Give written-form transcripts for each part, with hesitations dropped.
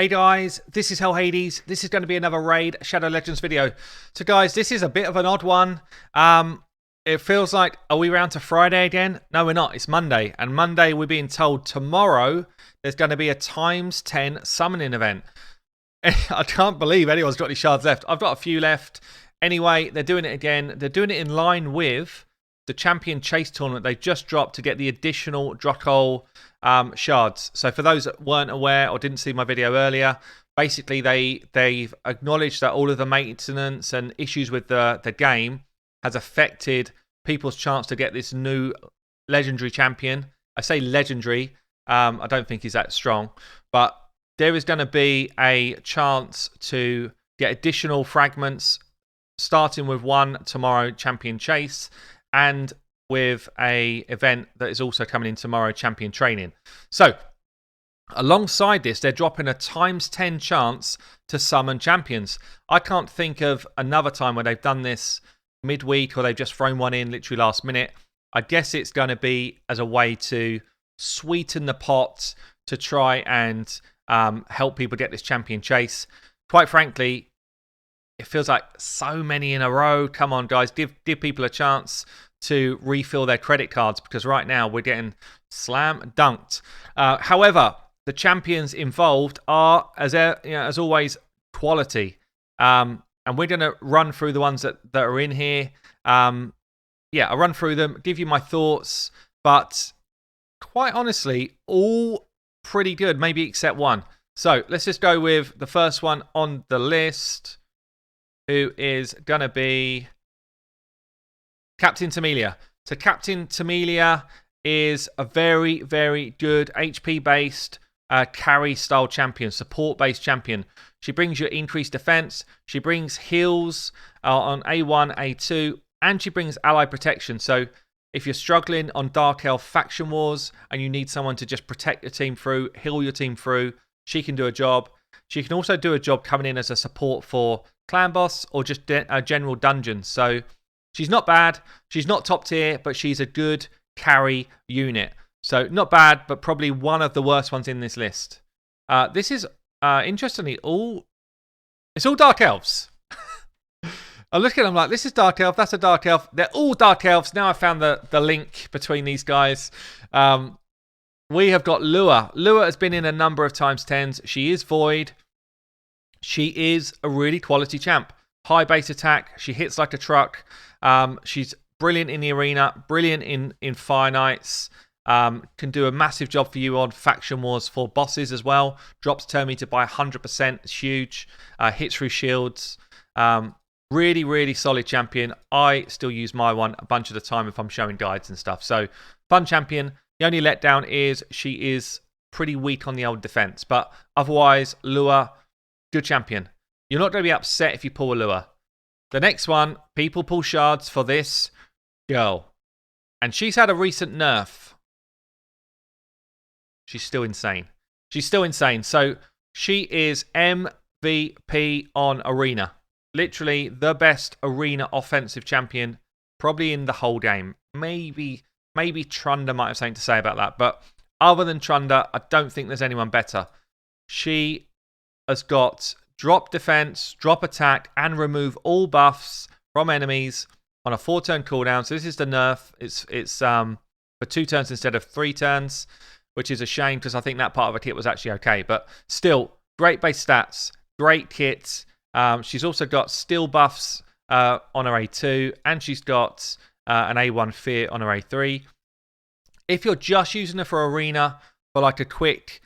Hey guys, this is Hell Hades. This is going to be another Raid Shadow Legends video. So guys, this is a bit of an odd one. It feels like, are we round to Friday again? No, we're not. It's Monday. And Monday, we're being told tomorrow there's going to be a ×10 summoning event. I can't believe anyone's got any shards left. I've got a few left. Anyway, they're doing it again. They're doing it in line with the Champion Chase tournament they've just dropped to get the additional Drocol shards. So for those that weren't aware or didn't see my video earlier, basically they've acknowledged that all of the maintenance and issues with the game has affected people's chance to get this new legendary champion. I say legendary, I don't think he's that strong, but there is going to be a chance to get additional fragments, starting with one tomorrow, Champion Chase, and with a event that is also coming in tomorrow, Champion Training. So, alongside this, they're dropping a ×10 chance to summon champions. I can't think of another time where they've done this midweek or they've just thrown one in literally last minute. I guess it's going to be as a way to sweeten the pot to try and help people get this Champion Chase. Quite frankly, it feels like so many in a row. Come on, guys, give people a chance to refill their credit cards, because right now we're getting slam dunked. However, the champions involved are, as always, quality. And we're going to run through the ones that are in here. I'll run through them, give you my thoughts, but quite honestly, all pretty good, maybe except one. So let's just go with the first one on the list, who is going to be Captain Tamilia. So Captain Tamilia is a very, very good HP-based carry-style champion, support-based champion. She brings you increased defense, she brings heals on A1, A2, and she brings ally protection. So if you're struggling on Dark Elf Faction Wars and you need someone to just protect your team through, heal your team through, she can do a job. She can also do a job coming in as a support for Clan Boss or just general dungeons. So she's not bad. She's not top tier, but she's a good carry unit. So not bad, but probably one of the worst ones in this list. This is, interestingly, it's all Dark Elves. I look at them like, this is Dark Elf, that's a Dark Elf. They're all Dark Elves. Now I found the link between these guys. We have got Lua. Lua has been in a number of ×10s. She is Void. She is a really quality champ. High base attack. She hits like a truck. She's brilliant in the arena. Brilliant in Fire Knights. Can do a massive job for you on Faction Wars for bosses as well. Drops turn meter by 100%. It's huge. Hits through shields. Really, really solid champion. I still use my one a bunch of the time if I'm showing guides and stuff. So, fun champion. The only letdown is she is pretty weak on the old defense. But otherwise, Lua, good champion. You're not going to be upset if you pull a Lua. The next one, people pull shards for this girl. And she's had a recent nerf. She's still insane. She's still insane. So, she is MVP on Arena. Literally the best arena offensive champion probably in the whole game. Maybe Trunda might have something to say about that. But other than Trunda, I don't think there's anyone better. She has got drop defense, drop attack, and remove all buffs from enemies on a 4-turn cooldown. So this is the nerf. It's for 2 turns instead of 3 turns, which is a shame because I think that part of the kit was actually okay. But still, great base stats, great kit. She's also got steel buffs on her A2, and she's got an A1 fear on her A3. If you're just using her for arena, for like a quick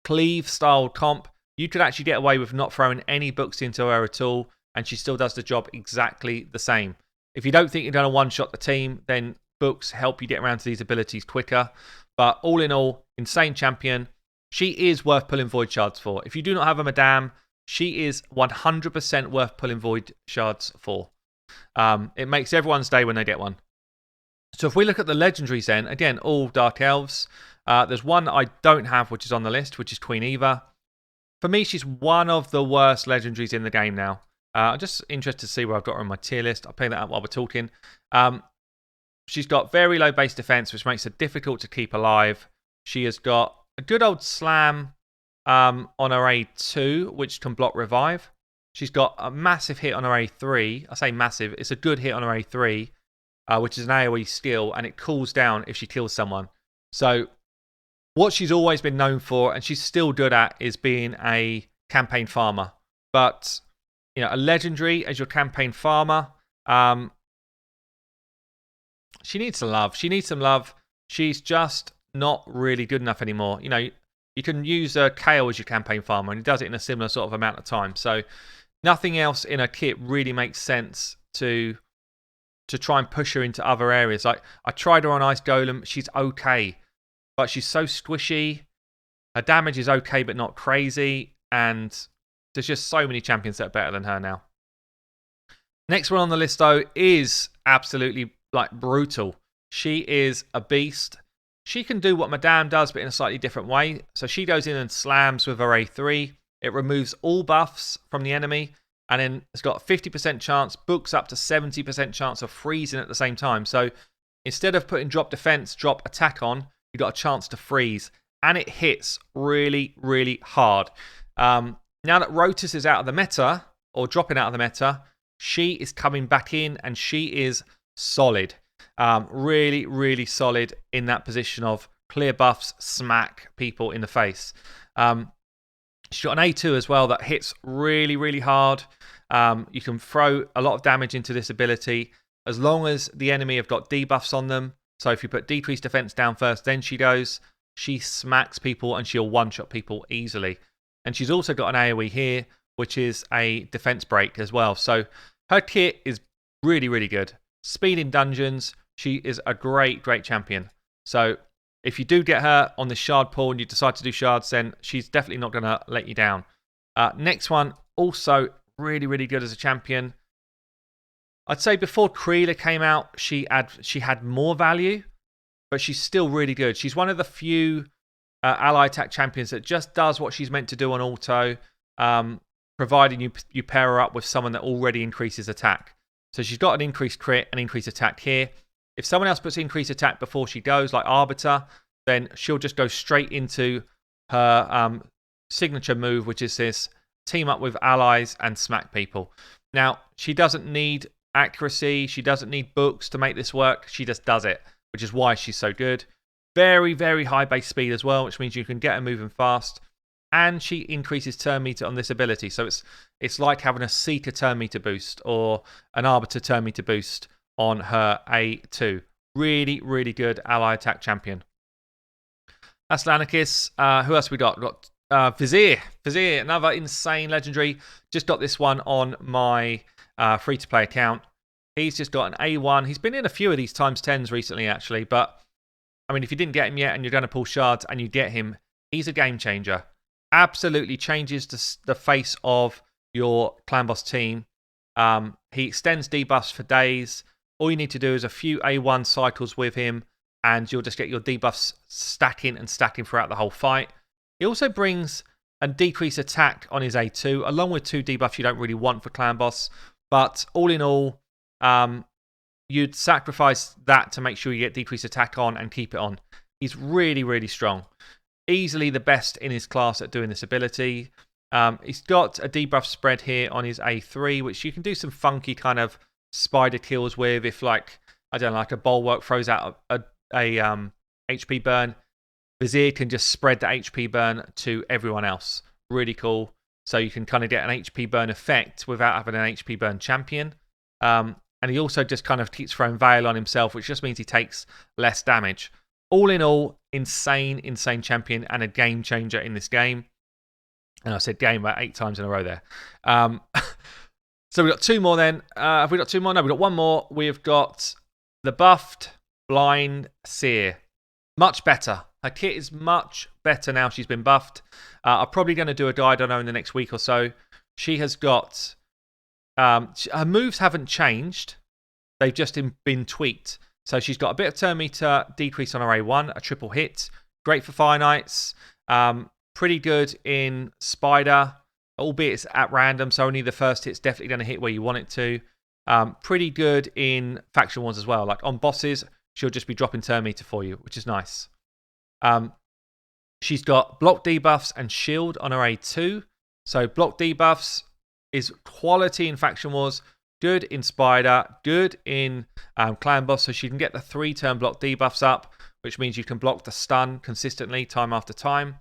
cleave style comp, you could actually get away with not throwing any books into her at all, and she still does the job exactly the same. If you don't think you're going to one-shot the team, then books help you get around to these abilities quicker. But all in all, insane champion. She is worth pulling Void Shards for. If you do not have a Madame, she is 100% worth pulling Void Shards for. It makes everyone's day when they get one. So if we look at the legendaries then, again, all Dark Elves. There's one that I don't have, which is on the list, which is Queen Eva. For me, she's one of the worst legendaries in the game now. I'm just interested to see where I've got her on my tier list. I'll play that up while we're talking. She's got very low base defense, which makes her difficult to keep alive. She has got a good old slam on her A2, which can block revive. She's got a massive hit on her A3. I say massive, it's a good hit on her A3, which is an AoE skill, and it cools down if she kills someone. So what she's always been known for, and she's still good at, is being a campaign farmer. But, you know, a legendary as your campaign farmer, she needs some love. She needs some love. She's just not really good enough anymore. You know, you can use Kale as your campaign farmer, and he does it in a similar sort of amount of time. So nothing else in her kit really makes sense to try and push her into other areas. Like, I tried her on Ice Golem. She's okay, but she's so squishy. Her damage is okay, but not crazy. And there's just so many champions that are better than her now. Next one on the list, though, is absolutely, like, brutal. She is a beast. She can do what Madame does, but in a slightly different way. So she goes in and slams with her A3. It removes all buffs from the enemy. And then it's got a 50% chance, books up to 70% chance of freezing at the same time. So instead of putting drop defense, drop attack on, you've got a chance to freeze. And it hits really, really hard. Now that Rotus is out of the meta, or dropping out of the meta, she is coming back in, and she is solid. Really, really solid in that position of clear buffs, smack people in the face. She's got an A2 as well that hits really, really hard. You can throw a lot of damage into this ability as long as the enemy have got debuffs on them. So if you put decreased defense down first, then she goes. She smacks people and she'll one-shot people easily. And she's also got an AoE here, which is a defense break as well. So her kit is really, really good. Speed in dungeons. She is a great, great champion. So if you do get her on the shard pool and you decide to do shards, then she's definitely not going to let you down. Next one, also really, really good as a champion. I'd say before Creeler came out, she had more value, but she's still really good. She's one of the few ally attack champions that just does what she's meant to do on auto, providing you pair her up with someone that already increases attack. So she's got an increased crit and increased attack here. If someone else puts increased attack before she goes, like Arbiter, then she'll just go straight into her signature move, which is this team up with allies and smack people. Now, she doesn't need accuracy. She doesn't need books to make this work. She just does it, which is why she's so good. Very, very high base speed as well, which means you can get her moving fast. And she increases turn meter on this ability. So it's like having a Seeker turn meter boost or an Arbiter turn meter boost on her A2. Really, really good ally attack champion. That's Lanarkis. Who else we got? We've got Vizier. Vizier, another insane legendary. Just got this one on my free-to-play account. He's just got an A1. He's been in a few of these times 10s recently, actually. But, I mean, if you didn't get him yet and you're going to pull shards and you get him, he's a game changer. Absolutely changes the face of your clan boss team. He extends debuffs for days. All you need to do is a few A1 cycles with him, and you'll just get your debuffs stacking and stacking throughout the whole fight. He also brings a decreased attack on his A2, along with 2 debuffs you don't really want for clan boss. But all in all, you'd sacrifice that to make sure you get decreased attack on and keep it on. He's really, really strong. Easily the best in his class at doing this ability. He's got a debuff spread here on his A3, which you can do some funky kind of spider kills with. If, like, I don't know, like a bulwark throws out a HP burn, Vizier can just spread the HP burn to everyone else. Really cool. So you can kind of get an HP burn effect without having an HP burn champion. And he also just kind of keeps throwing Veil on himself, which just means he takes less damage. All in all, insane, insane champion and a game changer in this game. And I said game about 8 times in a row there. So we've got 2 more then. Have we got 2 more? No, we've got 1 more. We've got the buffed blind Sear. Much better. Her kit is much better now she's been buffed. I'm probably going to do a guide on her in the next week or so. She has got... her moves haven't changed. They've just been tweaked. So she's got a bit of turn meter decrease on her A1, a triple hit. Great for Fire Knights. Pretty good in Spider, albeit it's at random, so only the first hit's definitely going to hit where you want it to. Pretty good in Faction Wars as well. Like on bosses, she'll just be dropping turn meter for you, which is nice. She's got block debuffs and shield on her A2. So block debuffs is quality in Faction Wars, good in Spider, good in Clan Boss, so she can get the 3-turn block debuffs up, which means you can block the stun consistently time after time.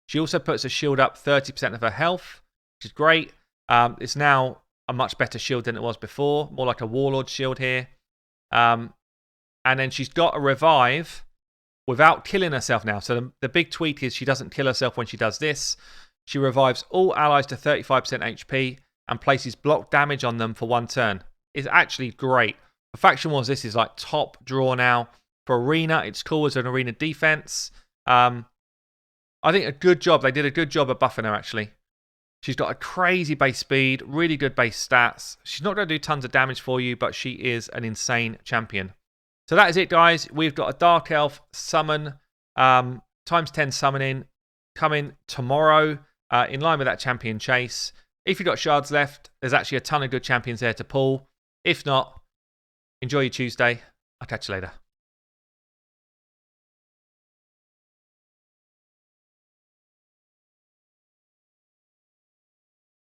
She also puts a shield up 30% of her health, which is great. It's now a much better shield than it was before, more like a Warlord shield here. And then she's got a revive without killing herself now. So the big tweak is she doesn't kill herself when she does this. She revives all allies to 35% HP and places block damage on them for 1 turn. It's actually great. For Faction Wars, this is like top draw now. For Arena, it's cool as an Arena defense. I think a good job. They did a good job of buffing her, actually. She's got a crazy base speed, really good base stats. She's not going to do tons of damage for you, but she is an insane champion. So that is it, guys. We've got a Dark Elf summon, times 10 summoning, coming tomorrow in line with that champion chase. If you've got shards left, there's actually a ton of good champions there to pull. If not, enjoy your Tuesday. I'll catch you later.